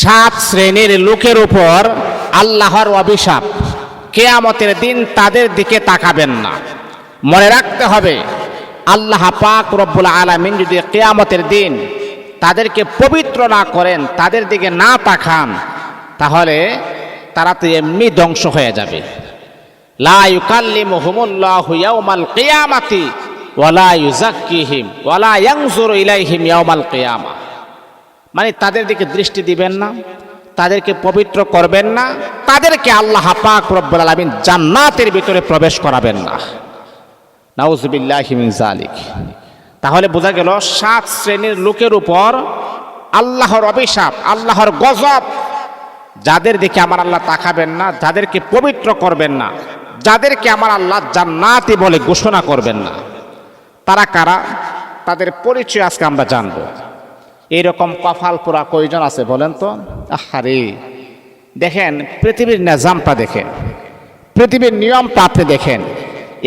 সাত শ্রেণীর লোকের উপর আল্লাহর অভিশাপ, কিয়ামতের দিন তাদের দিকে তাকাবেন না। মনে রাখতে হবে, আল্লাহ পাক রব্বুল আলামিন যদি কিয়ামতের দিন তাদেরকে পবিত্র না করেন, তাদের দিকে না তাকান, তাহলে তারা তো এমনি ধ্বংস হয়ে যাবে। লা ইউকাল্লিমুহুমুল্লাহু ইয়াউমাল কিয়ামাতি ওয়ালা ইউযাক্কিহিম ওয়ালা ইয়ানজুরু ইলাইহিম ইয়াউমাল কিয়ামা। মানে তাদের দিকে দৃষ্টি দিবেন না, তাদেরকে পবিত্র করবেন না, তাদেরকে আল্লাহ পাক রব্বুল আলামিন জান্নাতের ভিতরে প্রবেশ করাবেন না। নাউযুবিল্লাহি মিন যালিক। তাহলে বোঝা গেল সাত শ্রেণীর লোকের উপর আল্লাহর অভিশাপ, আল্লাহর গজব। যাদের দিকে আমার আল্লাহ তাকাবেন না, যাদেরকে পবিত্র করবেন না, যাদেরকে আমার আল্লাহ জান্নাতি বলে ঘোষণা করবেন না, তারা কারা? তাদের পরিচয় আজকে আমরা জানবো। এইরকম কপাল পোড়া কয়জন আছে বলেন তো? আহারে, দেখেন পৃথিবীর নিজামটা দেখেন, পৃথিবীর নিয়মটা আপনি দেখেন।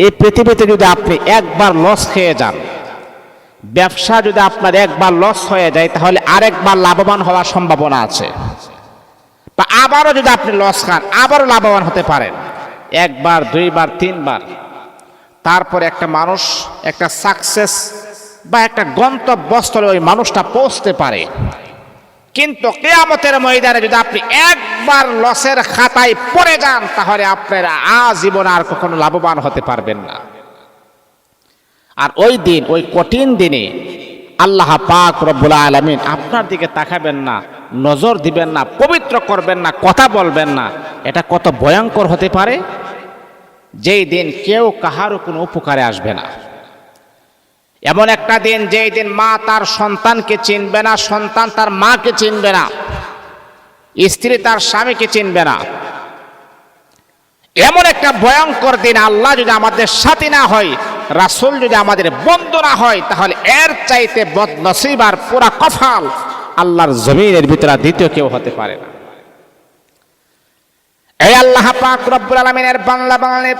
এই পৃথিবীতে যদি আপনি একবার লস খেয়ে যান, ব্যবসা যদি আপনার একবার লস হয়ে যায়, তাহলে আরেকবার লাভবান হওয়ার সম্ভাবনা আছে। বা আবারও যদি আপনি লস খান, আবারও লাভবান হতে পারেন, একবার, দুইবার, তিনবার। তারপরে একটা মানুষ একটা সাকসেস বা একটা গন্তব্যস্থলে ওই মানুষটা পৌঁছতে পারে। কিন্তু কিয়ামতের ময়দানে যদি আপনি একবার লসের খাতায় পড়ে যান, তাহলে আপনারা আজীবন আর কখনো লাভবান হতে পারবেন না। আর ওই দিন, ওই কঠিন দিনে আল্লাহ পাক রব্বুল আলামিন আপনার দিকে তাকাবেন না, নজর দিবেন না, পবিত্র করবেন না, কথা বলবেন না। এটা কত ভয়ঙ্কর হতে পারে, যেই দিন কেউ কাহারও কোনো উপকারে আসবে না। এমন একটা দিন, যেই দিন মা তার সন্তানকে চিনবে না, সন্তান তার মাকে চিনবে না, স্ত্রী তার স্বামীকে চিনবে না। এমন একটা ভয়ঙ্কর দিন, আল্লাহ যদি আমাদের সাথী না হয়, রাসূল যদি আমাদের বন্ধু না হয়, তাহলে এর চাইতে বদনসিব আর পুরা কফাল আল্লাহর জমিনের ভিতরে দ্বিতীয় কেউ হতে পারে না। এই আল্লাহ পাক রব্বুল আলামিনের বাংলা বাংলার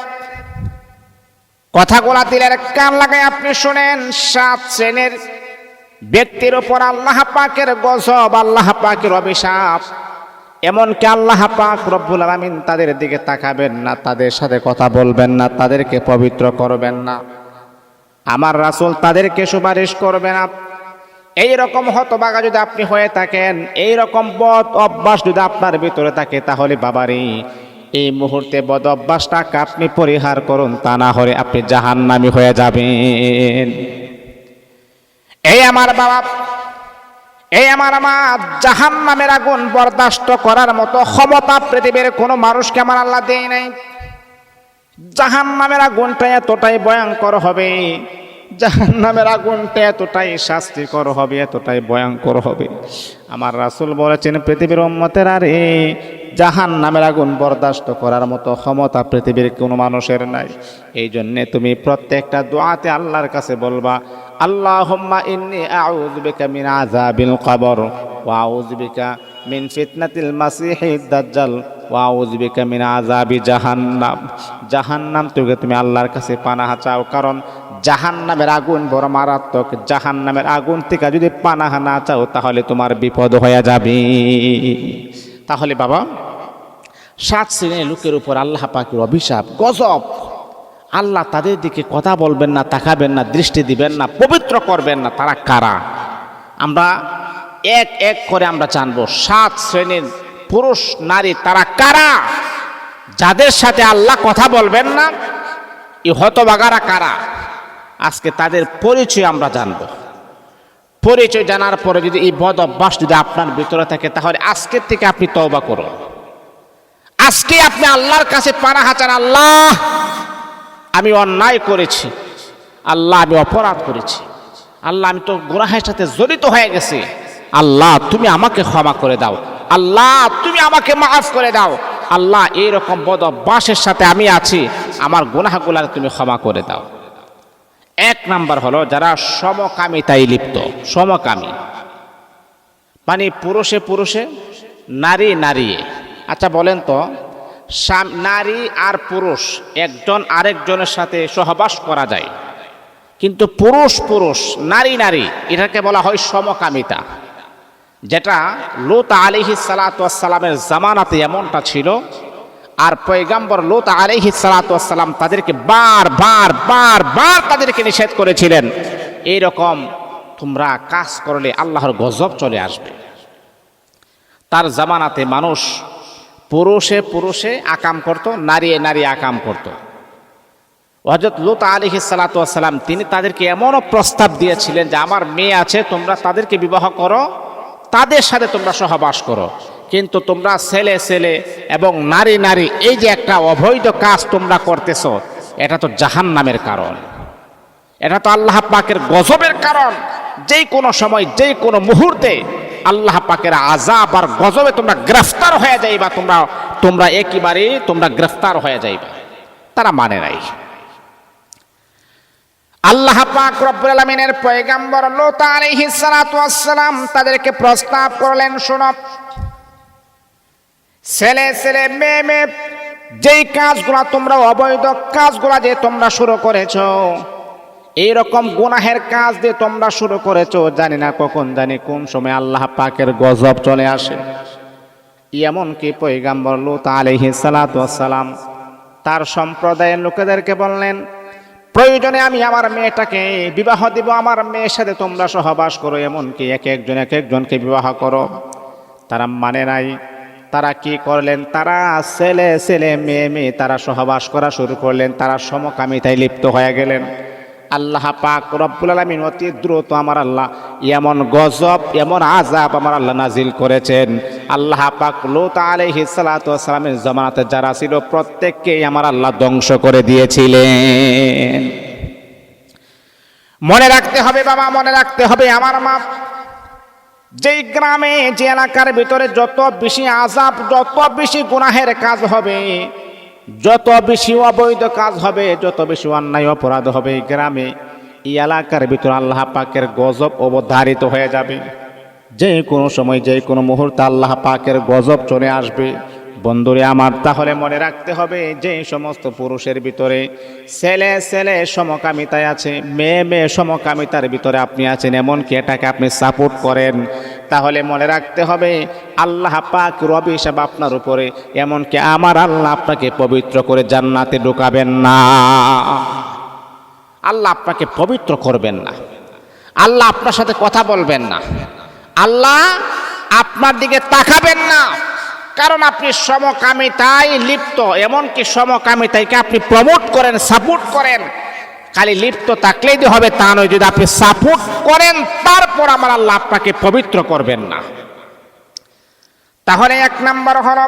কথাগুলা দিলের কান লাগায় আপনি শুনেন। সাত শ্রেণীর ব্যক্তির উপর আল্লাহ পাকের গজব, আল্লাহ পাকের অভিশাপ। এমনকি আল্লাহ পাক রব্বুল আলামিন তাদের দিকে তাকাবেন না, তাদের সাথে কথা বলবেন না, তাদেরকে পবিত্র করবেন না, আমার রাসূল তাদেরকে সুপারিশ করবে না। এইরকম হতভাগা যদি আপনি হয়ে থাকেন, এইরকম বদ অভ্যাস যদি আপনার ভিতরে থাকে, তাহলে বাবারে এই মুহূর্তে বদ অভ্যাসটাকে আপনি পরিহার করুন, তা না হলে আপনি জাহান্নামী হয়ে যাবেন। এই আমার বাবা, এই আমার মা, জাহান্নামের আগুন বরদাস্ত করার মতো ক্ষমতা পৃথিবীর কোনো মানুষকে আমার আল্লাহ দেয় নাই। জাহান্নামের আগুনটা এতটাই ভয়ঙ্কর হবে, জাহান্নামের আগুনটা এতটাই শাস্তিকর হবে, এতটাই ভয়ঙ্কর হবে। আমার রাসূল বলেছেন, পৃথিবীর উম্মতের আরে জাহান্নামের আগুন বরদাস্ত করার মতো ক্ষমতা পৃথিবীর কোনো মানুষের নাই। এই জন্যে তুমি প্রত্যেকটা দোয়াতে আল্লাহর কাছে বলবা, আল্লাহুম্মা ইন্নী আউযু বিকা মিন আযাবিল কবর ওয়া আউযু বিকা মিন ফিতনাতিল মাসিহিদ দাজ্জাল ওয়া আউযু বিকা মিন আযাবি জাহান্নাম। জাহান্নাম থেকে তুমি আল্লাহর কাছে পানাহ চাও, কারণ জাহান্নামের আগুন বড় মারাত্মক। জাহান্নামের আগুন থেকে যদি পানাহ না চাও, তাহলে তোমার বিপদ হয়ে যাবে। তাহলে বাবা, সাত শ্রেণীর লোকের উপর আল্লাহ পাকের অভিশাপ, গজব। আল্লাহ তাদের দিকে কথা বলবেন না, তাকাবেন না, দৃষ্টি দিবেন না, পবিত্র করবেন না। তারা কারা? আমরা এক এক করে আমরা জানবো। সাত শ্রেণীর পুরুষ নারী তারা কারা, যাদের সাথে আল্লাহ কথা বলবেন না? এই হতভাগারা কারা? আজকে তাদের পরিচয় আমরা জানবো। পরিচয় জানার পরে যদি এই বদ অভ্যাস যদি আপনার ভিতরে থাকে, তাহলে আজকের থেকে আপনি তওবা করুন। আজকে আপনি আল্লাহর কাছে পানাহ চান, আল্লাহ আমি অন্যায় করেছি, আল্লাহ আমি অপরাধ করেছি, আল্লাহ আমি তো গুনাহের সাথে জড়িত হয়ে গেছি, আল্লাহ তুমি আমাকে ক্ষমা করে দাও, আল্লাহ তুমি আমাকে মাফ করে দাও, আল্লাহ এইরকম বদ অভ্যাসের সাথে আমি আছি, আমার গুনাহগুলো তুমি ক্ষমা করে দাও। এক নাম্বার হলো যারা সমকামিতায় লিপ্ত। সমকামী মানে পুরুষে পুরুষে, নারী নারীয়ে। আচ্ছা বলেন তো, নারী আর পুরুষ একজন আরেকজনের সাথে সহবাস করা যায়, কিন্তু পুরুষ পুরুষ, নারী নারী, এটাকে বলা হয় সমকামিতা। যেটা লূত আলাইহিস সালাতু ওয়াস সালামের জামানাতে এমনটা ছিল, আর পয়গম্বর লূত আলাইহিস সালাতু ওয়াস সালাম তাদেরকে বারবার তাদেরকে নিষেধ করেছিলেন, এইরকম তোমরা কাজ করলে আল্লাহর গজব চলে আসবে। তার জামানাতে মানুষ পুরুষে আকাম করত, নারী আকাম করত। হযরত লূত আলাইহিস সালাতু ওয়াস সালাম তিনি তাদেরকে এমনও প্রস্তাব দিয়েছিলেন যে আমার মেয়ে আছে, তোমরা তাদেরকে বিবাহ করো, তাদের সাথে তোমরা সহবাস করো, কিন্তু তোমরা ছেলে এবং নারী এই যে একটা অবৈধ কাজ তোমরা করতেছো, এটা তো জাহান্নামের কারণ, এটা তো আল্লাহ পাকের গজবের কারণ। যেই কোনো সময় যেই কোনো মুহূর্তে আল্লাহ পাকের আযাব আর গজবে তোমরা গ্রেফতার হয়ে যাইবা, তোমরা একেবারে তোমরা গ্রেফতার হয়ে যাইবা। তারা মানে নাই। আল্লাহ পাক রব্বুল আলামিনের পয়গম্বর লূত আলাইহিস সালাতু ওয়াস সালাম তাদেরকে প্রস্তাব করলেন, শোনো, ছেলে মেয়ে যেই কাজগুলা তোমরা অবৈধ কাজগুলা যে তোমরা শুরু করেছো, এইরকম গুনাহের কাজ দিয়ে তোমরা শুরু করেছো, জানি না কখন জানি কোন সময় আল্লাহ পাকের গজব চলে আসে। এমনকি পয়গম্বর লূত আলাইহিস সালাতু ওয়াস সালাম তার সম্প্রদায়ের লোকেদেরকে বললেন, প্রয়োজনে আমি আমার মেয়েটাকে বিবাহ দিব, আমার মেয়ের সাথে তোমরা সহবাস করো, এমনকি এক একজনকে বিবাহ করো। তারা মানে নাই। তারা কি করলেন? তারা ছেলে মেয়ে তারা সহবাস করা শুরু করলেন, তারা সমকামিতায় লিপ্ত হয়ে গেলেন। আল্লাহ পাক রব্বুল আলামিন অতি দ্রুত আমার আল্লাহ এমন গজব, এমন আযাব আমার আল্লাহ নাজিল করেছেন। আল্লাহ পাক লূত আলাইহিস সালাতু ওয়াস সালামের জামানাতে যারা ছিল প্রত্যেককেই আমার আল্লাহ ধ্বংস করে দিয়েছিলেন। মনে রাখতে হবে বাবা, মনে রাখতে হবে আমার মা, যেই গ্রামে যে এলাকার ভিতরে যত বেশি আযাব, যত বেশি গুনাহের কাজ হবে, যত বেশি অবৈধ কাজ হবে, যত বেশি অন্যায় অপরাধ হবে, এই গ্রামে এই এলাকার ভিতরে আল্লাহ পাকের গজব অবধারিত হয়ে যাবে। যে কোনো সময় যে কোনো মুহূর্তে আল্লাহ পাকের গজব চলে আসবে। বন্ধুরে আমার, তাহলে মনে রাখতে হবে যে সমস্ত পুরুষের ভিতরে ছেলে সমকামিতায় আছে, মেয়ে সমকামিতার ভিতরে আপনি আছেন, এমনকি এটাকে আপনি সাপোর্ট করেন, তাহলে মনে রাখতে হবে আল্লাহ পাক রব হিসাবে আপনার উপরে, এমনকি আমার আল্লাহ আপনাকে পবিত্র করে জান্নাতে ঢোকাবেন না। আল্লাহ আপনাকে পবিত্র করবেন না, আল্লাহ আপনার সাথে কথা বলবেন না, আল্লাহ আপনার দিকে তাকাবেন না, কারণ আপনি সমকামিতায় লিপ্ত। এমনকি সমকামিতাকে আপনি প্রমোট করেন, সাপোর্ট করেন। খালি লিপ্ত থাকলেই যে হবে তা নয়, যদি আপনি সাপোর্ট করেন তারপর আমার আল্লাহ আপনাকে পবিত্র করবেন না। তাহলে এক নাম্বার হলো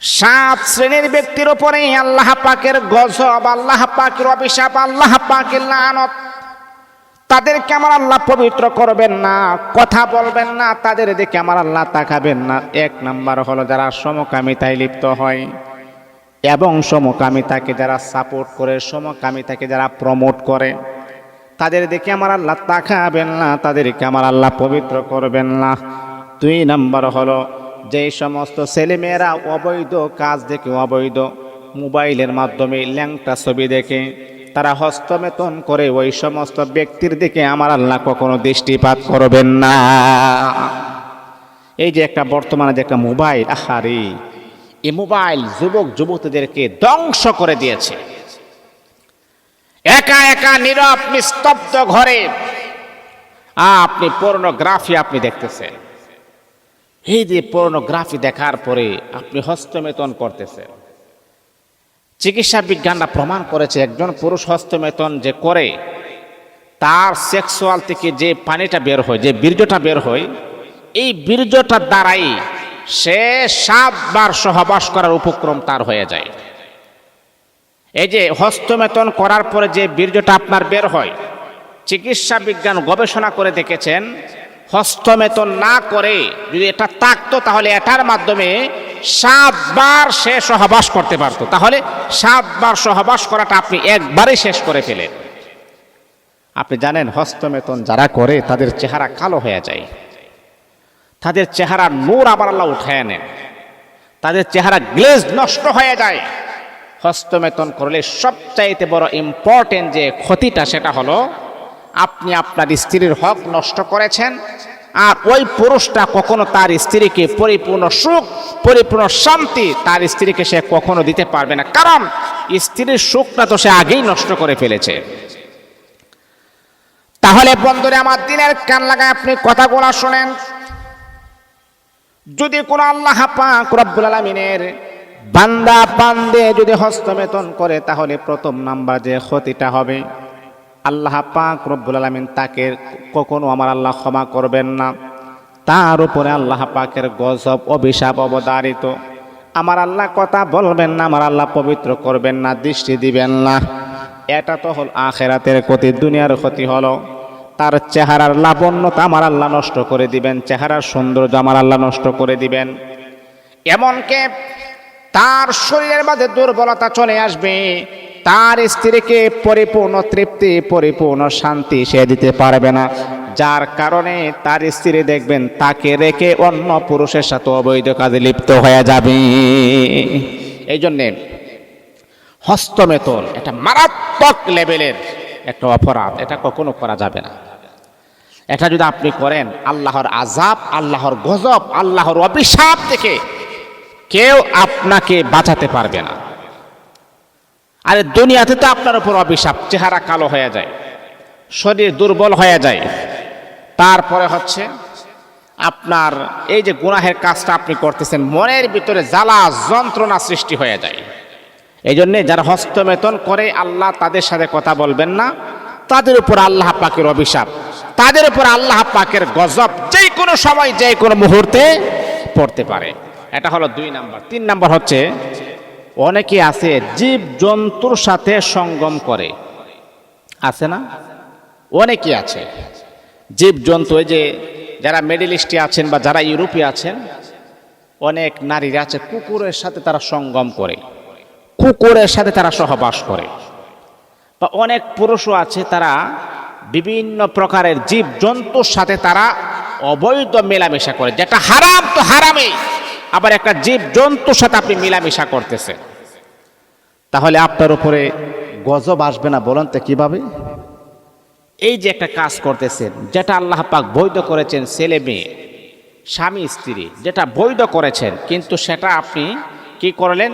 7 শ্রেণীর ব্যক্তির উপরে আল্লাহ পাকের গজব, আল্লাহ পাকের অভিশাপ, আল্লাহ পাকের লানত। তাদেরকে আমার আল্লাহ পবিত্র করবেন না, কথা বলবেন না, তাদের দিকে আমার আল্লাহ তাকাবেন না। এক নাম্বার হলো যারা সমকামিতায় লিপ্ত হয় এবং সমকামিতাকে যারা সাপোর্ট করে, সমকামিতাকে যারা প্রমোট করে, তাদের দিকে আমার আল্লাহ তাকাবেন না, তাদেরকে আমার আল্লাহ পবিত্র করবেন না। 2 নাম্বার হলো যে সমস্ত ছেলেমেয়েরা অবৈধ কাজ দেখে, অবৈধ মোবাইলের মাধ্যমে ল্যাংটা ছবি দেখে তারা হস্তমেতন করে, ওই সমস্ত ব্যক্তির দিকে আমার আল্লাহ কখনো দৃষ্টিপাত করবেন না। এই যে একটা বর্তমানে যে একটা মোবাইল, আহারে, এই মোবাইল যুবক যুবতীদেরকে ধ্বংস করে দিয়েছে। একা নীরব নিস্তব্ধ ঘরে আপনি পর্নোগ্রাফি আপনি দেখতেছেন। এই যে পর্নোগ্রাফি দেখার পরে আপনি হস্তমেতন করতেছেন। চিকিৎসা বিজ্ঞানরা প্রমাণ করেছে একজন পুরুষ হস্তমেতন যে করে, তার সেক্সুয়াল থেকে যে পানিটা বের হয়, যে বীর্যটা বের হয়, এই বীর্যটার দ্বারাই সে 7 বার সহবাস করার উপক্রম তার হয়ে যায়। এই যে হস্তমেতন করার পরে যে বীর্যটা আপনার বের হয়, চিকিৎসা বিজ্ঞান গবেষণা করে দেখেছেন হস্তমেতন না করে যদি এটা থাকতো তাহলে এটার মাধ্যমে 7 বার সে সহবাস করতে পারতো। তাহলে 7 বার সহবাস করাটা আপনি একবারে শেষ করে ফেলেন। আপনি জানেন হস্তমেতন যারা করে তাদের চেহারা কালো হয়ে যায়, তাদের চেহারা নূর আবার আল্লাহ উঠায় নেন, তাদের চেহারা গ্লেজ নষ্ট হয়ে যায়। হস্তমেতন করলে সবচাইতে বড় ইম্পর্টেন্ট যে ক্ষতিটা, সেটা হলো আপনি আপনার স্ত্রীর হক নষ্ট করেছেন, আর ওই পুরুষটা কখনো তার স্ত্রীকে পরিপূর্ণ সুখ, পরিপূর্ণ শান্তি তার স্ত্রীকে সে কখনো দিতে পারবে না, কারণ স্ত্রীর সুখটা তো সে আগেই নষ্ট করে ফেলেছে। তাহলে বন্ধুরা আমার, দিনের কান লাগায় আপনি কথাগুলো শোনেন। যদি কোন আল্লাহ পাক রব্বুল আলামিনের বান্দা বান্দে যদি হস্তমেতন করে, তাহলে প্রথম নাম্বার যে ক্ষতিটা হবে, আল্লাহ পাক রব্বুল আলামিন তাকে কখনো আমার আল্লাহ ক্ষমা করবেন না। তার উপরে আল্লাহ পাকের গজব, অভিশাপ অবধারিত। আমার আল্লাহ কথা বলবেন না, আমার আল্লাহ পবিত্র করবেন না, দৃষ্টি দিবেন না। এটা তো হল আখিরাতের ক্ষতি। দুনিয়ার ক্ষতি হলো তার চেহারার লাবণ্যতা আমার আল্লাহ নষ্ট করে দিবেন, চেহারার সৌন্দর্য আমার আল্লাহ নষ্ট করে দিবেন। এমনকি তার শরীরের মধ্যে দুর্বলতা চলে আসবে, তার স্ত্রীকে পরিপূর্ণ তৃপ্তি, পরিপূর্ণ শান্তি সে দিতে পারবে না, যার কারণে তার স্ত্রী দেখবেন তাকে রেখে অন্য পুরুষের সাথে অবৈধ কাজে লিপ্ত হয়ে যাবে। এই জন্যে হস্তমেতন এটা মারাত্মক লেভেলের একটা অপরাধ, এটা কখনো করা যাবে না। এটা যদি আপনি করেন, আল্লাহর আযাব, আল্লাহর গজব, আল্লাহর অভিশাপ থেকে কেউ আপনাকে বাঁচাতে পারবে না। আরে দুনিয়াতে তো আপনার উপর অভিশাপ, চেহারা কালো হয়ে যায়, শরীর দুর্বল হয়ে যায়, তারপরে হচ্ছে আপনার এই যে গুনাহের কাজটা আপনি করতেছেন, মনের ভিতরে জ্বালা যন্ত্রণা সৃষ্টি হয়ে যায়। এই জন্যে যারা হস্তমেতন করে, আল্লাহ তাদের সাথে কথা বলবেন না, তাদের উপর আল্লাহ পাকের অভিশাপ, তাদের উপর আল্লাহ পাকের গজব যে কোনো সময়, যে কোনো মুহূর্তে পড়তে পারে। এটা হলো 2 নাম্বার। 3 নাম্বার হচ্ছে, অনেকে আছে জীব জন্তুর সাথে সঙ্গম করে, আছে না? অনেকে আছে জীব জন্তু, এই যে যারা মিডল ইস্টে আছেন বা যারা ইউরোপে আছেন, অনেক নারীরা আছে কুকুরের সাথে তারা সঙ্গম করে, কুকুরের সাথে তারা সহবাস করে। বা অনেক পুরুষও আছে তারা বিভিন্ন প্রকারের জীব জন্তুর সাথে তারা অবৈধ মেলামেশা করে, যেটা হারাম তো হারামই, আবার একটা জীব জন্তুর সাথে আপনি মেলামেশা করতেছেন, তাহলে আপনার উপরে গজব আসবে না? বলেন তো কিভাবে? এই যে একটা কাজ করতেছেন, যেটা আল্লাহ পাক বৈধ করেছেন, ছেলে মেয়ে, স্বামী স্ত্রী, যেটা বৈধ করেছেন, কিন্তু সেটা আপনি কি করলেন?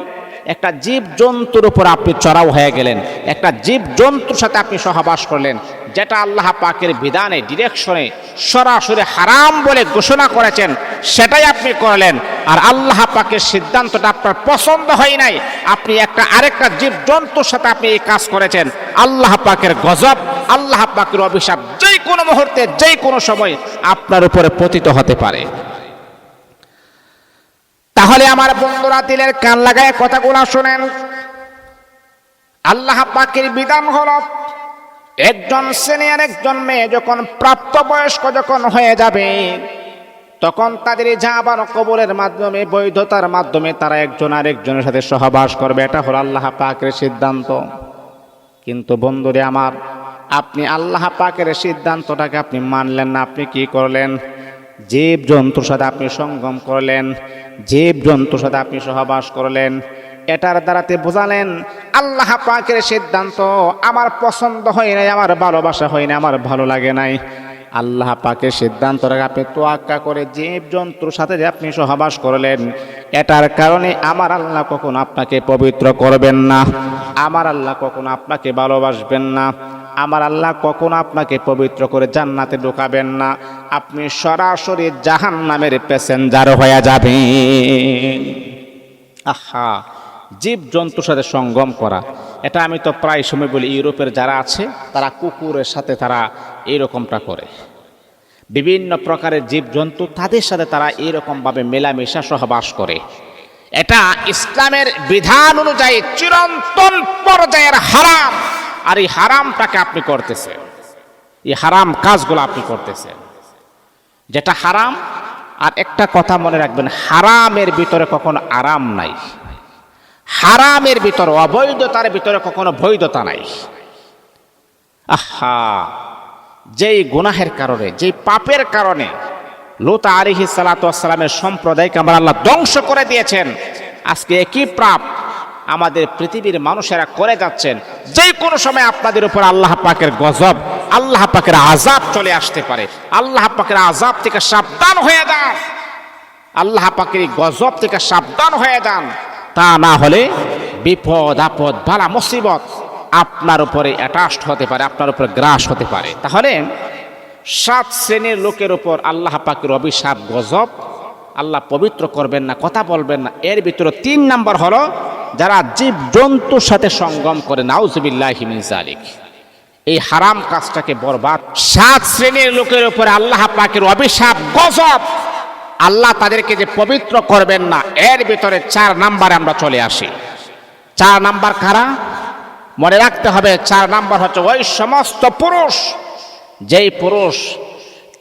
একটা জীব জন্তুর উপর আপনি চড়াও হয়ে গেলেন, একটা জীব জন্তুর সাথে আপনি সহবাস করলেন, যেটা আল্লাহ পাকের বিধানে, ডিরেকশনে সরাসরি হারাম বলে ঘোষণা করেছেন, সেটাই আপনি করলেন। আর আল্লাহ পাকের সিদ্ধান্তটা আপনার পছন্দ হয় নাই, আপনি একটা আরেকটা জীব জন্তুর সাথে আপনি এই কাজ করেছেন। আল্লাহ পাকের গজব, আল্লাহ পাকের অভিশাপ যে কোনো মুহূর্তে, যে কোনো সময় আপনার উপরে পতিত হতে পারে। তাহলে আমার বন্ধুরা, দিলের কান লাগায় কথাগুলো শোনেন। আল্লাহ পাকের বিধান হলো, একজন ছেলে আর একজন মেয়ে যখন প্রাপ্তবয়স্ক যখন হয়ে যাবে, তখন তাদের জাবার কবুলের মাধ্যমে, বৈধতার মাধ্যমে তারা একজন আরেকজনের সাথে সহবাস করবে। এটা হলো আল্লাহ পাকের সিদ্ধান্ত। কিন্তু বন্ধুরে আমার, আপনি আল্লাহ পাকের সিদ্ধান্তটাকে আপনি মানলেন না, আপনি কি করলেন? জীব জন্তুর সাথে আপনি সঙ্গম করলেন, জীব জন্তুর সাথে আপনি সহবাস করলেন। এটার দ্বারাতে বোঝালেন আল্লাহ পাকের সিদ্ধান্ত আমার পছন্দ হয় নাই, আমার ভালোবাসা হয় না, আমার ভালো লাগে নাই। আল্লাহ পাকের সিদ্ধান্তটাকে আপনি তোয়াক্কা করে জীব জন্তুর সাথে যে আপনি সহবাস করলেন, এটার কারণে আমার আল্লাহ কখনো আপনাকে পবিত্র করবেন না, আমার আল্লাহ কখনো আপনাকে ভালোবাসবেন না, আমার আল্লাহ কখনো আপনাকে পবিত্র করে জান্নাতে ঢোকাবেন না। আপনি সরাসরি জাহান্নামের প্যাসেঞ্জার হয়ে যাবেন। আহা, জীব জন্তুর সাথে সঙ্গম করা, এটা আমি তো প্রায় সময় বলি, ইউরোপের যারা আছে তারা কুকুরের সাথে তারা এইরকমটা করে, বিভিন্ন প্রকারের জীব জন্তু তাদের সাথে তারা এইরকমভাবে মেলামেশা সহবাস করে। এটা ইসলামের বিধান অনুযায়ী চিরন্তন পর্যায়ের হারাম। আর এই হারামটাকে আপনি করতেছেন, এই হারাম কাজগুলো আপনি করতেছেন, যেটা হারাম। আর একটা কথা মনে রাখবেন, হারামের ভিতরে কখনো আরাম নাই, হারামের ভিতরে, অবৈধতার ভিতরে কখনো বৈধতা নাই। আহা, যেই গুনাহের কারণে, যেই পাপের কারণে লূত আলাইহিস সালাতু ওয়াস সালামের সম্প্রদায়কে আমার আল্লাহ ধ্বংস করে দিয়েছেন, আজকে একই পাপ আমাদের পৃথিবীর মানুষেরা করে যাচ্ছেন। যে কোনো সময় আপনাদের উপর আল্লাহ পাকের গজব, আল্লাহ পাকের আযাব চলে আসতে পারে। আল্লাহ পাকের আযাব থেকে সাবধান হয়ে যান, আল্লাহ পাকের গজব থেকে সাবধান হয়ে যান। তা না হলে বিপদ আপদ বালা মুসিবত আপনার উপরে অ্যাটাচড হতে পারে, আপনার উপরে গ্রাস হতে পারে। তাহলে 7 শ্রেণীর লোকের উপর আল্লাহ পাকের অভিশাপ গজব, আল্লাহ পবিত্র করবেন না, কথা বলবেন না। এর ভিতরে 3 নাম্বার হলো যারা জীব জন্তুর সাথে সঙ্গম করে, নাউযুবিল্লাহি মিন যালিক, এই হারাম কাজটাকে বরবাদ। 7 শ্রেণীর লোকের উপরে আল্লাহ পাকের অভিশাপ গজব, আল্লাহ তাদেরকে যে পবিত্র করবেন না। এর ভিতরে 4 নাম্বারে আমরা চলে আসি। 4 নাম্বার কারা? মনে রাখতে হবে 4 নাম্বার হচ্ছে ওই সমস্ত পুরুষ, যেই পুরুষ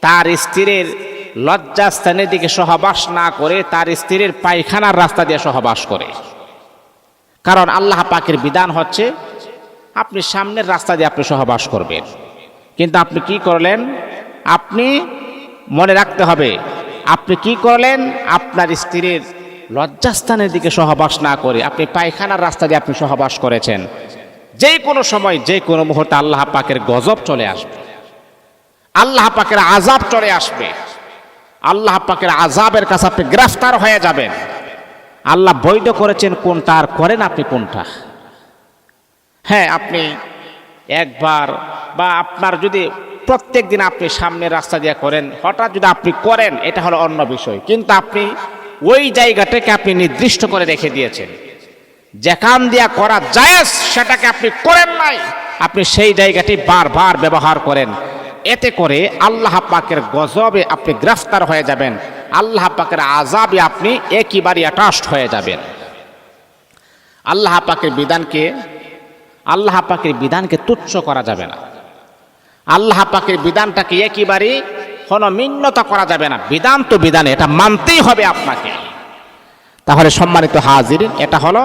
তার স্ত্রীর লজ্জাস্থানের দিকে সহবাস না করে তার স্ত্রীর পায়খানার রাস্তা দিয়ে সহবাস করে। কারণ আল্লাহ পাকের বিধান হচ্ছে আপনি সামনের রাস্তা দিয়ে আপনি সহবাস করবেন, কিন্তু আপনি কি করলেন? আপনি মনে রাখতে হবে আপনি কি করলেন? আপনার স্ত্রীর লজ্জাস্থানের দিকে সহবাস না করে আপনি পায়খানার রাস্তা দিয়ে আপনি সহবাস করেছেন। যে কোনো সময় যে কোনো মুহূর্তে আল্লাহ পাকের গজব চলে আসবে, আল্লাহ পাকের আযাব চলে আসবে, আল্লাহ পাকের আযাবের কাছে আপনি গ্রেফতার হয়ে যাবেন। আল্লাহ বৈধ করেছেন কোনটা আর করেন আপনি কোনটা। হ্যাঁ, আপনি একবার বা আপনার যদি প্রত্যেক দিন আপনি সামনের রাস্তা দিয়ে করেন, হঠাৎ যদি আপনি করেন, এটা হলো অন্য বিষয়। কিন্তু আপনি ওই জায়গাটাকে আপনি নির্দিষ্ট করে রেখে দিয়েছেন, যেখান দিয়া করা জায়েজ সেটাকে আপনি করেন নাই, আপনি সেই জায়গাটি বারবার ব্যবহার করেন। এতে করে আল্লাহ পাকের গজবে আপনি গ্রেফতার হয়ে যাবেন, আল্লাহ পাকের আযাবে আপনি একেবারে অ্যাটাচড হয়ে যাবেন। আল্লাহ পাকের বিধানকে তুচ্ছ করা যাবে না, আল্লাহ পাকের বিধানটাকে একেবারে কোনো মিন্নতা করা যাবে না। বিধান তো বিধান, এটা মানতেই হবে আপনাকে। তাহলে সম্মানিত হাজিরিন, এটা হলো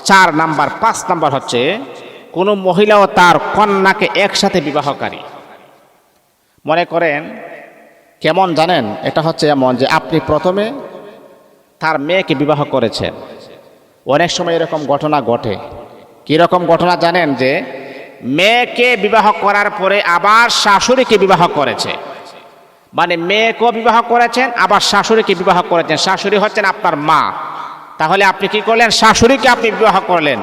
4 নাম্বার। 5 নাম্বার হচ্ছে কোনো মহিলা ও তার কন্যাকে একসাথে বিবাহকারী। মনে করেন কেমন জানেন? এটা হচ্ছে এমন যে আপনি প্রথমে তার মেয়েকে বিবাহ করেছেন। অনেক সময় এরকম ঘটনা ঘটে। কীরকম ঘটনা জানেন? যে মেয়েকে বিবাহ করার পরে আবার শাশুড়িকে বিবাহ করেছে, মানে মেয়েকেও বিবাহ করেছেন আবার শাশুড়িকে বিবাহ করেছেন। শাশুড়ি হচ্ছেন আপনার মা। তাহলে আপনি কি করলেন? শাশুড়িকে আপনি বিবাহ করলেন,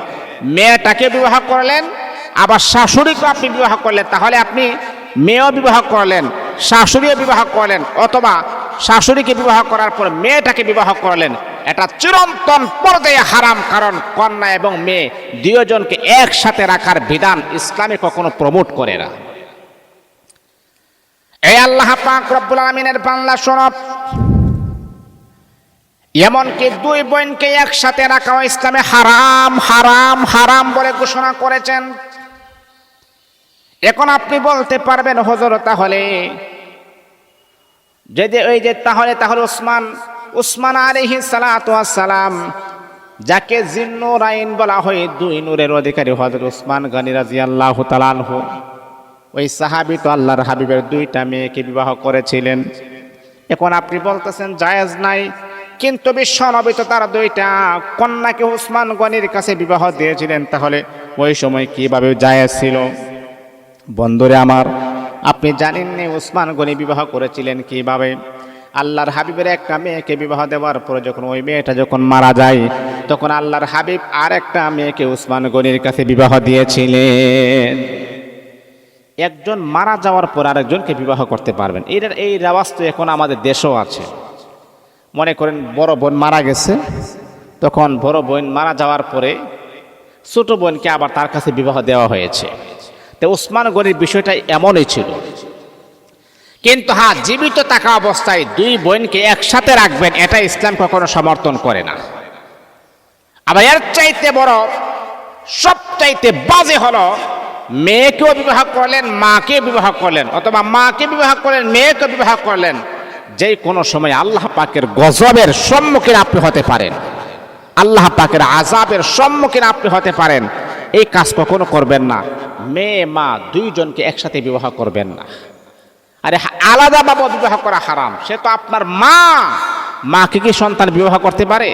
মেয়েটাকে বিবাহ করলেন, আবার শাশুড়িকে আপনি বিবাহ করলেন। তাহলে আপনি মেয়েও বিবাহ করলেন, শাশুড়িও বিবাহ করলেন, অথবা শাশুড়িকে বিবাহ করার পর মেয়েটাকে বিবাহ করলেন। এটা চিরন্তন পর্যায়ে হারাম, কারণ কন্যা এবং মেয়ে দুজনকে একসাথে রাখার বিধান ইসলামে কখনো প্রমোট করে না। এই আল্লাহ পাক রব্বুল আলামিনের বান্দা শোনো, এমনকি 2 বোনকে একসাথে রাখা ইসলামে হারাম হারাম হারাম বলে ঘোষণা করেছেন। এখন আপনি বলতে পারবেন হুজুর তাহলে তাহলে উসমান আলাইহিস সালাতু ওয়াস সালাম, যাকে জিন্নুরাইন বলা হয়, 2 নূরের অধিকারী হযরত উসমান গনি রাদিয়াল্লাহু তাআলা আনহু, ওই সাহাবী তো আল্লাহর হাবিবের 2টা মেয়েকে বিবাহ করেছিলেন। এখন আপনি বলতেছেন জায়েজ নাই, কিন্তু বিশ্বনবী তো তার 2টা কন্যাকে উসমান গনির কাছে বিবাহ দিয়েছিলেন। তাহলে ওই সময় কিভাবে জায়েজ ছিল? বন্ধুরে আমার, আপনি জানেননি উসমান গনি বিবাহ করেছিলেন কিভাবে? আল্লাহর হাবিবের একটা মেয়েকে বিবাহ দেওয়ার পরে যখন ওই মেয়েটা যখন মারা যায়, তখন আল্লাহর হাবিব আর একটা মেয়েকে উসমান গনির কাছে বিবাহ দিয়েছিলেন। একজন মারা যাওয়ার পর আরেকজনকে বিবাহ করতে পারবেন, এই রেওয়াজ তো এখন আমাদের দেশেও আছে। মনে করেন বড় বোন মারা গেছে, তখন বড় বোন মারা যাওয়ার পরে ছোট বোনকে আবার তার কাছে বিবাহ দেওয়া হয়েছে। তো উসমান গনির বিষয়টা এমনই ছিল। কিন্তু হ্যাঁ, জীবিত থাকা অবস্থায় 2 বোনকে একসাথে রাখবেন, এটা ইসলাম কখনো সমর্থন করে না। আবার এর চাইতে বড়, সবচাইতে বাজে হলো মেয়েকেও বিবাহ করলেন, মাকে বিবাহ করলেন, অথবা মাকে বিবাহ করলেন, মেয়েকে বিবাহ করলেন। যে কোনো সময় আল্লাহ পাকের গজবের সম্মুখীন আপনি হতে পারেন, আল্লাহ পাকের আযাবের সম্মুখীন আপনি হতে পারেন। এই কাজ কখনো করবেন না। মেয়ে মা 2 জনকে একসাথে বিবাহ করবেন না। আরে আলাদাভাবে বিবাহ করা হারাম। সে তো আপনার মা, মাকে কি সন্তান বিবাহ করতে পারে?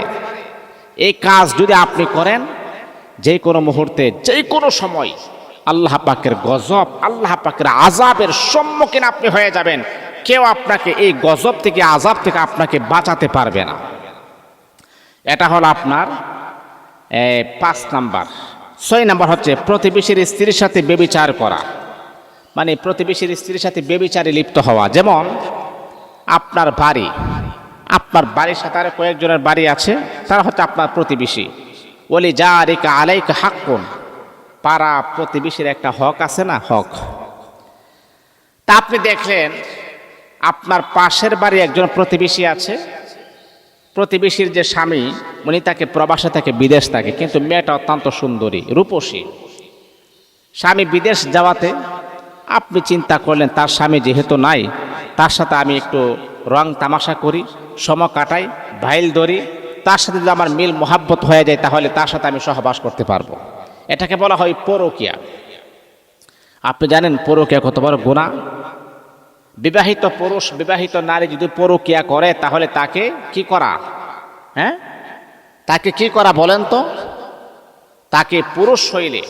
এই কাজ যদি আপনি করেন, যে কোনো মুহূর্তে যে কোনো সময় আল্লাহ পাকের গজব, আল্লাহ পাকের আযাবের সম্মুখীন আপনি হয়ে যাবেন। কেউ আপনাকে এই গজব থেকে, আযাব থেকে আপনাকে বাঁচাতে পারবে না। এটা হলো আপনার 5 নাম্বার। 6 নাম্বার হচ্ছে প্রতিবেশীর স্ত্রীর সাথে ব্যভিচার করা, মানে প্রতিবেশীর স্ত্রীর সাথে ব্যভিচারে লিপ্ত হওয়া। যেমন আপনার বাড়ির সাথে আর কয়েকজনের বাড়ি আছে, তারা হচ্ছে আপনার প্রতিবেশী। ওলি জারিকা আলাইকা হাক্কুন, পাড়া প্রতিবেশীর একটা হক আছে না, হক। তা আপনি দেখলেন আপনার পাশের বাড়ি একজন প্রতিবেশী আছে, প্রতিবেশীর যে স্বামী উনি তাকে প্রবাসে থাকে, বিদেশ থাকে, কিন্তু মেয়েটা অত্যন্ত সুন্দরী, রূপসী। স্বামী বিদেশ যাওয়াতে আপনি চিন্তা করলেন তার স্বামী যেহেতু নাই, তার সাথে আমি একটু রং তামাশা করি, সময় কাটাই, ভাইল ধরি, তার সাথে যদি আমার মিল মোহাব্বত হয়ে যায় তাহলে তার সাথে আমি সহবাস করতে পারবো। এটাকে বলা হয় পরকীয়া। আপনি জানেন পরকীয়া কত বড় গুনাহ? বিবাহিত পুরুষ, বিবাহিত নারী যদি পরকীয়া করে তাহলে তাকে কি করা? তাকে কি করা বলেন তো? তাকে পুরুষ হইলে,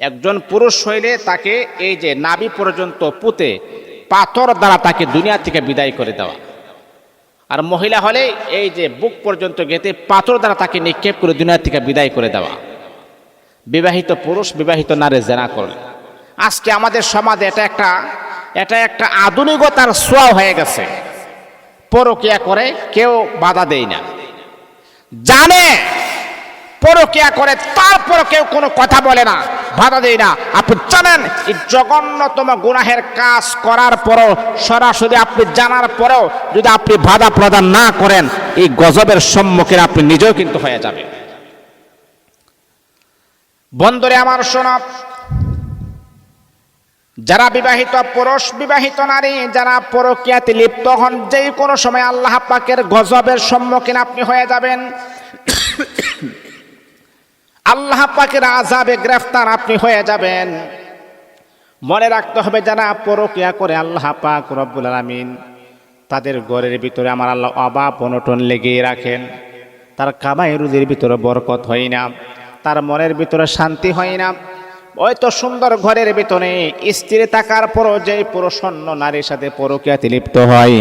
একজন পুরুষ হইলে তাকে এই যে নাভি পর্যন্ত পুঁতে পাথর দ্বারা তাকে দুনিয়া থেকে বিদায় করে দেওয়া। আর মহিলা হলে এই যে বুক পর্যন্ত গেঁথে পাথর দ্বারা তাকে নিক্ষেপ করে দুনিয়া থেকে বিদায় করে দেওয়া। বিবাহিত পুরুষ বিবাহিত নারী জেনা করলে। আজকে আমাদের সমাজে এটা একটা আধুনিকতার ছোঁয়া হয়ে গেছে। পরকীয়া করে কেউ বাধা দেয় না, জানে পরকীয়া করে, তারপর কেউ কোনো কথা বলে না, বাধা দেয় না। আপনি জানেন এই জঘন্যতম গুনাহের কাজ করার পরও, সরাসরি আপনি জানার পরেও যদি আপনি বাধা প্রদান না করেন, এই গজবের সম্মুখীন আপনি নিজেও কিন্তু হয়ে যাবেন। বন্ধুরে আমার শোনো, যারা বিবাহিত পুরুষ বিবাহিত নারী যারা পরকীয়াতে লিপ্ত হন, যেই কোনো সময় আল্লাহ পাকের গজবের সম্মুখীন আপনি হয়ে যাবেন। আল্লাহ পাকের আযাবে গ্রেফতার আপনি হয়ে যাবেন। মনে রাখতে হবে যারা পরকীয়া করে আল্লাহ পাক রব্বুল আলামিন তাদের ঘরের ভিতরে আমার আল্লাহ অভাব অনটন লেগেই রাখেন। তার কামাই রুজির ভিতরে বরকত হয় না, তার মনের ভিতরে শান্তি হয় না। ওই তো সুন্দর ঘরের ভিতরে স্ত্রী থাকার পরও যে পুরুষ অন্য নারীর সাথে পরকীয়াতে লিপ্ত হয়,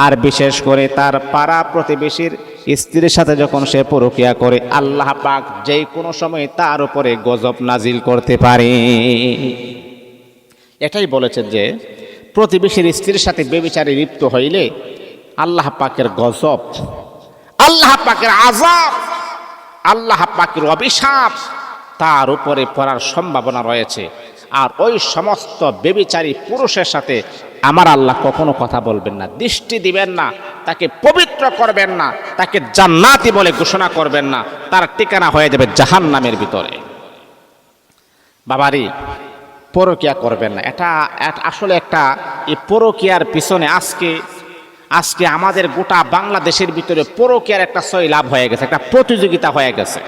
আর বিশেষ করে তার পাড়া প্রতিবেশীর স্ত্রীর সাথে যখন সে পরকীয়া করে, আল্লাহ পাক যে কোনো সময় তার উপরে গজব নাজিল করতে পারে। এটাই বলেছেন যে প্রতিবেশীর স্ত্রীর সাথে ব্যভিচারে লিপ্ত হইলে আল্লাহ পাকের গজব, আল্লাহ পাকের আযাব, আল্লাহ পাকের অভিশাপ তার উপরে পড়ার সম্ভাবনা রয়েছে। আর ওই সমস্ত ব্যভিচারী পুরুষের সাথে আমার আল্লাহ কখনো কথা বলবেন না, দৃষ্টি দিবেন না, তাকে পবিত্র করবেন না, তাকে জান্নাতি বলে ঘোষণা করবেন না, তার ঠিকানা হয়ে যাবে জাহান্নামের ভিতরে। বাবারি, পরকীয়া করবেন না। এটা আসলে একটা, এই পরকীয়ার পিছনে আজকে আমাদের গোটা বাংলাদেশের ভিতরে পরকীয়ার একটা লাভ হয়ে গেছে, একটা প্রতিযোগিতা হয়ে গেছে।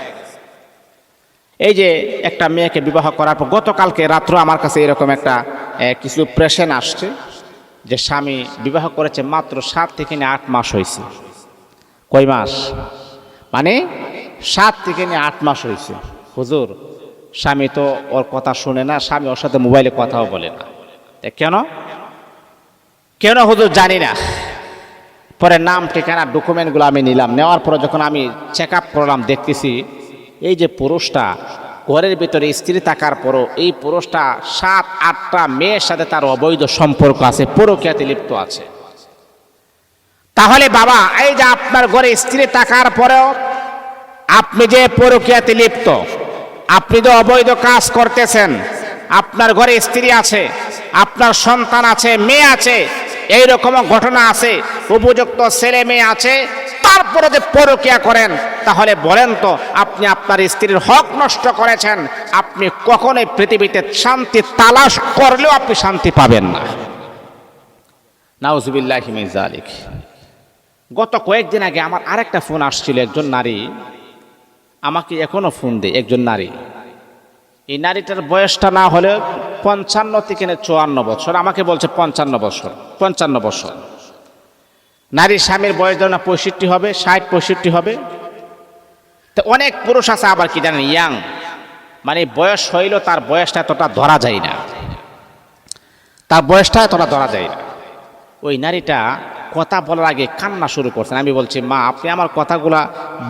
এই যে একটা মেয়েকে বিবাহ করার পর গতকালকে রাত্র আমার কাছে এরকম একটা কিছু প্রেশন আসছে যে স্বামী বিবাহ করেছে মাত্র 7 থেকে 8 মাস হয়েছে। কয় মাস? মানে 7 থেকে 8 মাস হয়েছে। হুজুর, স্বামী তো ওর কথা শুনে না, স্বামী ওর সাথে মোবাইলে কথাও বলে না। কেন হুজুর জানি না। পরে নাম ঠিকানা ডকুমেন্টগুলো আমি নিলাম, নেওয়ার পরে যখন আমি চেক আপ করলাম, দেখতেছি এই যে পুরুষটা ঘরের ভিতরে স্ত্রী থাকার পরও এই পুরুষটা 7-8টা মেয়ের সাথে তার অবৈধ সম্পর্ক আছে, পরকীয়াতে লিপ্ত আছে। তাহলে বাবা, এই যে আপনার ঘরে স্ত্রী থাকার পরেও আপনি যে পরকীয়াতে লিপ্ত, আপনি যে অবৈধ কাজ করতেছেন, আপনার ঘরে স্ত্রী আছে, আপনার সন্তান আছে, মেয়ে আছে, এইরকম ঘটনা আছে, উপযুক্ত ছেলে মেয়ে আছে, তারপরে যে পরকীয়া করেন, তাহলে বলেন তো আপনি আপনার স্ত্রীর হক নষ্ট করেছেন। আপনি কখনোই পৃথিবীতে শান্তি তালাশ করলেও আপনি শান্তি পাবেন না। নাউজুবিল্লাহি মিন যালিক। গত কয়েকদিন আগে আমার আরেকটা ফোন আসছিল, একজন নারী আমাকে এখনো ফোন দেয়, একজন নারী। এই নারীটার বয়সটা না হলে 55 থেকে 54 বছর, আমাকে বলছে 55 বছর। নারীর স্বামীর বয়স ধরে না 65 হবে, 60-65 হবে। তো অনেক পুরুষ আছে আবার কি জানেন, ইয়াং, মানে বয়স হইল, তার বয়সটা এতটা ধরা যায় না, তার বয়সটা এতটা ধরা যায় না। ওই নারীটা কথা বলার আগে কান্না শুরু করছেন। আমি বলছি, মা আপনি আমার কথাগুলা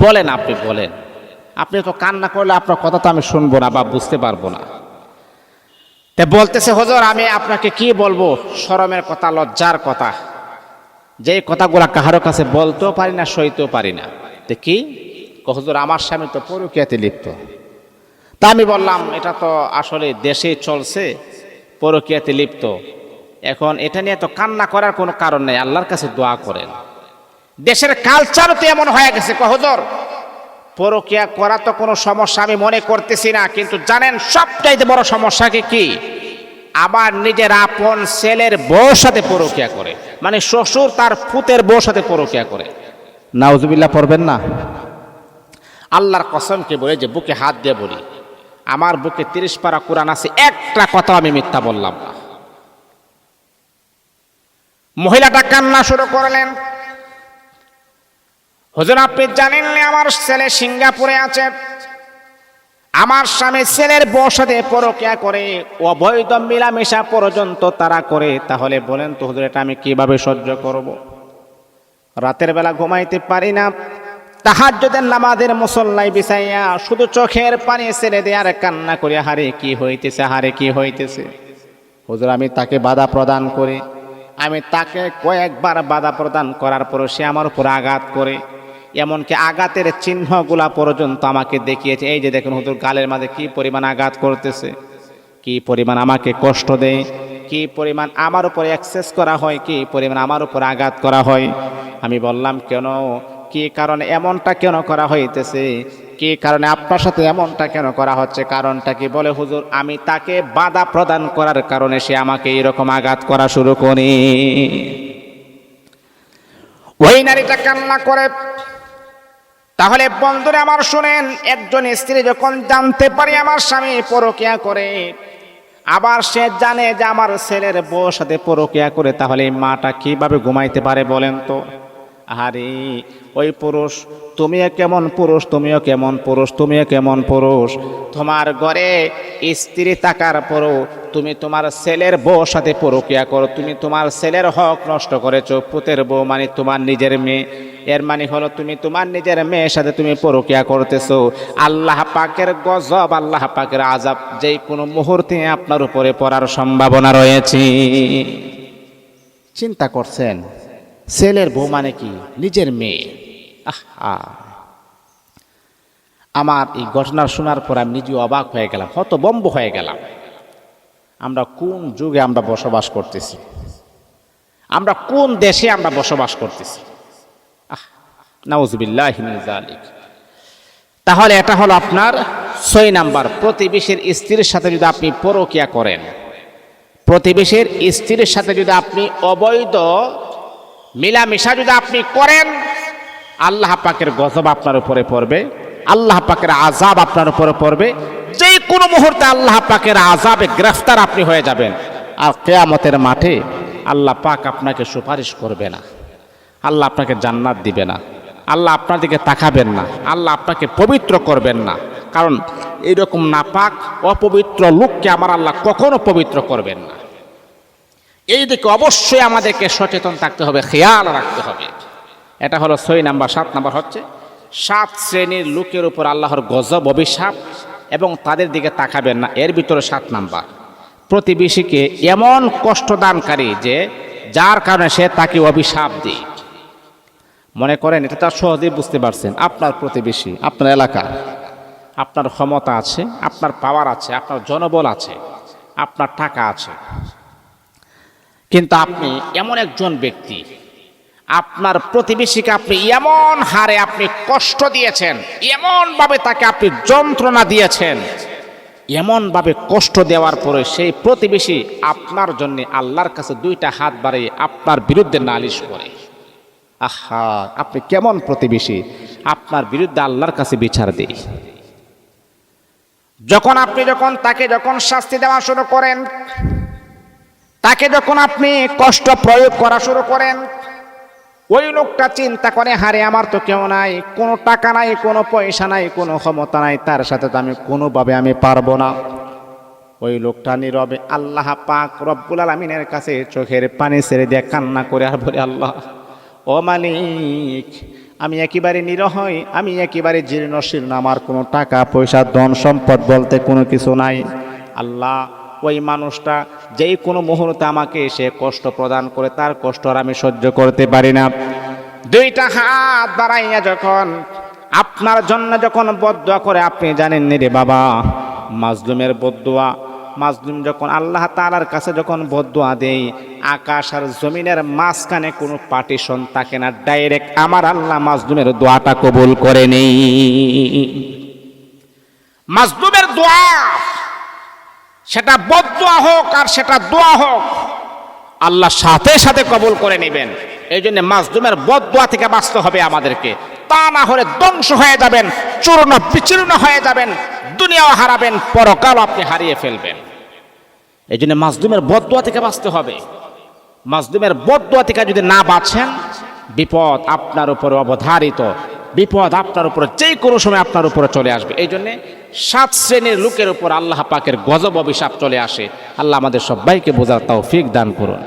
বলেন, আপনি বলেন, আপনি তো কান্না করলে আপনার কথা তো আমি শুনবো না বা বুঝতে পারবো না। তা বলতেছে, হুজুর আমি আপনাকে কি বলবো, শরমের কথা, লজ্জার কথা, যে কথাগুলা কাহারো কাছে বলতেও পারি না, সইতেও পারি না। তো কি? হুজুর আমার স্বামী তো পরকীয়াতে লিপ্ত। তা আমি বললাম, এটা তো আসলে দেশে চলছে, পরকীয়াতে লিপ্ত, এখন এটা নিয়ে তো কান্না করার কোনো কারণ নেই, আল্লাহর কাছে দোয়া করেন। দেশের কালচারও তো এমন হয়ে গেছে। হুজুর পরকীয়া করা তো কোনো সমস্যা আমি মনে করতেছি না, কিন্তু জানেন সবচাইতে বড় সমস্যা কি? আবার নিজের আপন ছেলের বউর সাথে পরকীয়া করে, মানে শ্বশুর তার পুতের বউর সাথে পরকীয়া করে। নাউজুবিল্লাহ পড়বেন না? আল্লাহর কসমকে বলে, যে বুকে হাত দিয়ে বলি, আমার বুকে 30 পারা কোরআন আছে, একটা কথা আমি মিথ্যা বললাম না। মহিলাটা কান্না শুরু করলেন, হুজুর আপনি জানেন না আমার ছেলে সিঙ্গাপুরে আছে, আমার স্বামী ছেলের বউর সাথে পরকীয়া করে, অবৈধ মিলামেশা পর্যন্ত তারা করে। তাহলে বলেন তো হুজুর এটা আমি কিভাবে সহ্য করব? রাতের বেলা ঘুমাইতে পারি না, তাহাজ্জুদের নামাজের মুসল্লায় বিছাইয়া শুধু চোখের পানি ছেড়ে দিয়ে আর কান্না করি, হারে কি হইতেছে, হারে কি হইতেছে। হুজুর আমি তাকে বাধা প্রদান করি, আমি তাকে কয়েকবার বাধা প্রদান করার পর সে আমার উপর আঘাত করে, এমনকি আঘাতের চিহ্নগুলা পর্যন্ত আমাকে দেখিয়েছে। এই যে দেখুন হুজুর গালের মাঝে কি পরিমাণ আঘাত করতেছে, কি পরিমাণ আমাকে কষ্ট দেয়, কি পরিমাণ আমার উপরে অ্যাক্সেস করা হয়, কি পরিমাণ আমার উপর আঘাত করা হয়। আমি বললাম, কেন, কি কারণে এমনটা কেন করা হইতেছে, কি কারণে আপনার সাথে এমনটা কেন করা হচ্ছে, কারণটা কি? বলে হুজুর আমি তাকে বাধা প্রদান করার কারণে সে আমাকে এরকম আঘাত করা শুরু করে। ওই নারীটা কান্না করে। তাহলে বন্ধুরা আমার শুনেন, একজন স্ত্রী যখন জানতে পারে আমার স্বামী পরকীয়া করে, আবার সে জানে যে আমার ছেলের বউর সাথে পরকীয়া করে, তাহলে এই মাটা কিভাবে ঘুমাইতে পারে বলেন তো? আরে ওই পুরুষ, তুমিও কেমন পুরুষ, তুমিও কেমন পুরুষ, তুমিও কেমন পুরুষ, তোমার ঘরে স্ত্রী থাকার পরও তুমি তোমার ছেলের বউর সাথে পরকীয়া করো, তুমি তোমার ছেলের হক নষ্ট করেছো। পুতের বউ মানে তোমার নিজের মেয়ে, এর মানে হলো তুমি তোমার নিজের মেয়ের সাথে তুমি পরকীয়া করতেছো। আল্লাহ পাকের গজব, আল্লাহ পাকের আযাব যে কোনো মুহূর্তে আপনার উপরে পড়ার সম্ভাবনা রয়েছে। চিন্তা করছেন, ছেলের বউ মানে কি নিজের মেয়ে। আমার এই ঘটনা শোনার পর আমি নিজে অবাক হয়ে গেলাম, হতভম্ব হয়ে গেলাম। আমরা কোন যুগে আমরা বসবাস করতেছি, আমরা কোন দেশে আমরা বসবাস করতেছি। নাউযুবিল্লাহি মিন যালিক। তাহলে এটা হলো আপনার 6 নাম্বার, প্রতিবেশীর স্ত্রীর সাথে যদি আপনি পরকীয়া করেন, প্রতিবেশীর স্ত্রীর সাথে যদি আপনি অবৈধ মিলামেশা যদি আপনি করেন, আল্লাহ পাকের গজব আপনার উপরে পড়বে, আল্লাহ পাকের আযাব আপনার উপরে পড়বে। যে কোনো মুহূর্তে আল্লাহ পাকের আযাবে গ্রেফতার আপনি হয়ে যাবেন। আর কিয়ামতের মাঠে আল্লাহ পাক আপনাকে সুপারিশ করবে না, আল্লাহ আপনাকে জান্নাত দিবে না, আল্লাহ আপনার দিকে তাকাবেন না, আল্লাহ আপনাকে পবিত্র করবেন না। কারণ এইরকম নাপাক অপবিত্র লোককে আমার আল্লাহ কখনো পবিত্র করবেন না। এই দিকে অবশ্যই আমাদেরকে সচেতন থাকতে হবে, খেয়াল রাখতে হবে। এটা হলো 6 নাম্বার। 7 নাম্বার হচ্ছে 7 শ্রেণীর লোকের উপর আল্লাহর গজব, অভিশাপ, এবং তাদের দিকে তাকাবেন না। এর ভিতরে 7 নাম্বার, প্রতিবেশীকে এমন কষ্টদানকারী যে যার কারণে সে তাকে অভিশাপ দেয়। মনে করেন, এটা তো সহজেই বুঝতে পারছেন, আপনার প্রতিবেশী আপনার এলাকা, আপনার ক্ষমতা আছে, আপনার পাওয়ার আছে, আপনার জনবল আছে, আপনার টাকা আছে, কিন্তু আপনি এমন একজন ব্যক্তি, আপনার প্রতিবেশীকে আপনি এমন হারে আপনি কষ্ট দিয়েছেন, এমনভাবে তাকে আপনি যন্ত্রণা দিয়েছেন, এমনভাবে কষ্ট দেওয়ার পরে সেই প্রতিবেশী আপনার জন্য আল্লাহর কাছে 2টা হাত বাড়িয়ে আপনার বিরুদ্ধে নালিশ করে। আপনি কেমন প্রতিবেশী, আপনার বিরুদ্ধে আল্লাহর কাছে বিচার দেয়। যখন তাকে শাস্তি দেওয়া শুরু করেন, তাকে যখন আপনি কষ্ট প্রয়োগ করা শুরু করেন, ওই লোকটা চিন্তা করে, হারে আমার তো কেউ নাই, কোনো টাকা নাই, কোনো পয়সা নাই, কোনো ক্ষমতা নাই, তার সাথে তো আমি কোনোভাবে আমি পারবো না। ওই লোকটা নীরবে আল্লাহ পাক রব্বুল আলামিনের কাছে চোখের পানি ছেড়ে দিয়ে কান্না করে আর বলে, আল্লাহ ও মালিক, আমি একেবারে নিরহই, আমি একেবারে জীর্ণ শীর্ণ, আমার কোনো টাকা পয়সা ধন সম্পদ বলতে কোনো কিছু নাই। আল্লাহ, ওই মানুষটা যেই কোনো মুহূর্তে আমাকে এসে কষ্ট প্রদান করে, তার কষ্ট আর আমি সহ্য করতে পারি না। দুইটা হাত বাড়াইয়া যখন আপনার জন্য যখন বদদুয়া করে, আপনি জানেন রে বাবা, মাজলুমের বদদুয়া, মাজলুম যখন আল্লাহ তাআলার কাছে যখন বদদুয়া দেই, আকাশ আর জমিনের মাঝখানে কোনো পার্টিশন থাকে না, ডাইরেক্ট আমার আল্লাহ মাজলুমের দোয়াটা কবুল করে নেই। মাজলুমের দোয়া, সেটা বদদুয়া হোক আর সেটা দোয়া হোক, আল্লাহ সাথে সাথে কবুল করে নেবেন। এই জন্য মাজলুমের বদদুয়া থেকে বাঁচতে হবে আমাদেরকে, তা না হলে ধ্বংস হয়ে যাবেন, চূর্ণ বিচূর্ণ হয়ে যাবেন, দুনিয়াও হারাবেন, পরকাল আপনি হারিয়ে ফেলবেন। এই জন্য মাজলুমের বদদুয়া থেকে বাঁচতে হবে। মাজলুমের বদদুয়া থেকে যদি না বাঁচেন, বিপদ আপনার উপরে অবধারিত, বিপদ আপনার উপর যে কোনো সময় আপনার উপরে চলে আসবে। এই জন্যে 7 শ্রেণীর লোকের উপর আল্লাহ পাকের গজব অভিশাপ চলে আসে। আল্লাহ আমাদের সবাইকে বোঝার তৌফিক দান করুন।